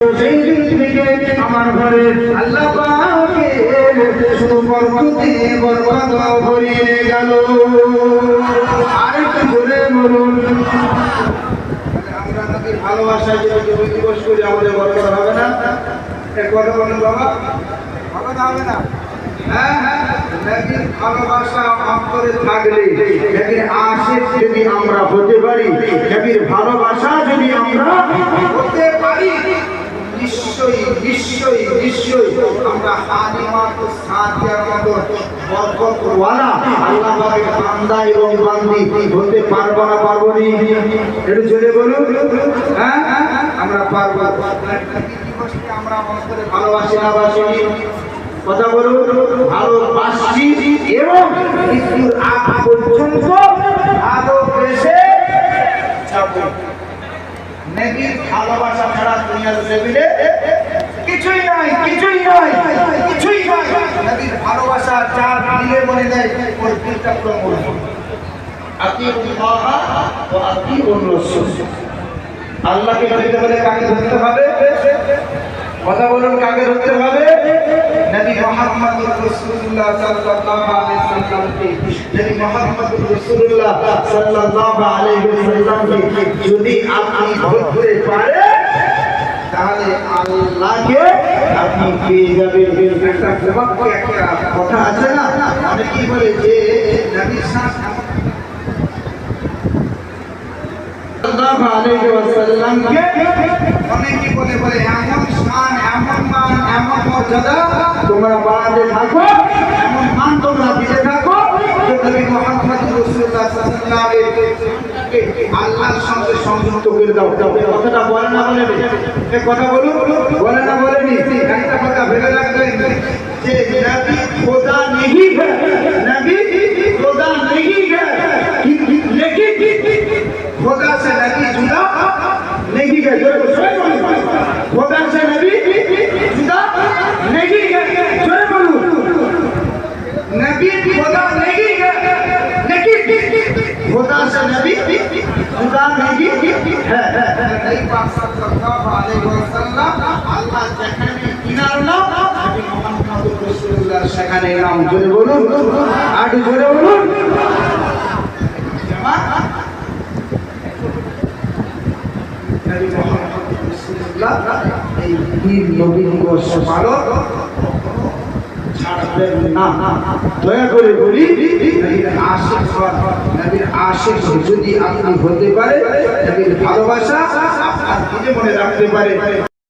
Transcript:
সেই দিন থেকে আমার ঘরে আল্লাহ পাকের শুধু বরকতে বরকত ভরিয়ে গেল। আরেকটু জোরে বলুন। আমরা নবীর ভালোবাসায় যদি দিবস করি আমাদের বরকত হবে না? এক কথা বলুন বাবা, হবে না? হবে না? হ্যাঁ হ্যাঁ, নবীর ভালোবাসা অন্তরে থাকলে, নবীর আশিক যদি আমরা হতে পারি, নবীর ভালোবাসা যদি আমরা হতে পারি, নিশ্চয়ই নিশ্চয়ই নিশ্চয়ই আমরা হালিমাত সাদিয়ার মতো বরকতওয়ালা আল্লাহ পাকের বান্দা এবং বান্দি হতে পারবো না? পারবো নি? একটু জোরে বলুন। হ্যাঁ আমরা পারবো। আমরা অন্তরে ভালোবাসি না বাসি? কথা বলুন। ভালোবাসি এবং মৃত্যুর আগ পর্যন্ত ভালোবেসে যাব। নবীর ভালোবাসা ছাড়া দুনিয়ার টেবিলে কিছুই নাই, কিছুই নাই, কিছুই নাই। নবীর ভালোবাসা যার দিলে মনে দেয় ওর দিলটা পুরো মরে। আতিউল্লাহ ওয়া আতিউর রাসূল। আল্লাহকে ধরতে হলে কাকে ধরতে হবে? কথা বলুন, কাকে ধরতে হবে? নবী মুহাম্মদুর রাসূলুল্লাহ সাল্লাল্লাহু আলাইহি ওয়াসাল্লামকে। নবী মুহাম্মদুর রাসূলুল্লাহ সাল্লাল্লাহু আলাইহি ওয়াসাল্লামকে যদি আপনি ধরতে পারেন তাহলে আল্লাহকে আপনি পেয়ে যাবেন। একটা জবাবকে একটা কথা আছে না, অনেকেই বলে যে নবীর সাথে সাল্লাল্লাহু আলাইহি ওয়াসাল্লামকে অনেকে বলে এমন শান, এমন মান, এমন মর্যাদা তোমরা বাড়াতে থাকো, এমন মান তোমরা দিতে থাকো যে নবী মুহাম্মদ রাসূলুল্লাহ সাল্লাল্লাহু আলাইহি ওয়াসাল্লামকে আল্লাহর সঙ্গে সংযুক্ত করে দাও। কথাটা বলে না বলেনি? এই কথা বলুন, বলে না বলেনি? একটা কথা ভেবে রাখবেন যে নবী খোদা नहीं है, नबी खुदा नहीं है, लेकिन खुदा से नबी जुदा नहीं है। खुदा से नबी जुदा नहीं है। जोरे बोलूं, नबी खुदा नहीं है, लेकिन खुदा से नबी जुदा नहीं है। नबी पाक सल्लल्लाहु अलैहि वसल्लम আল্লাহ যেখানে কিনার নাম, নবী মুহাম্মদুর রাসূলুল্লাহ সেখানে নাম। জোরে বলুন, আর জোরে বলুন। নবী মুহাম্মদুর রাসূলুল্লাহ এই বীর নবী দিবস পালন ছাড়বেন না। দয়া করে বলি, নবীর আশিক হন। নবীর আশিক যদি আপনি হতে পারে, নবীর ভালোবাসা আপনার দিলে মনে রাখতে পারে।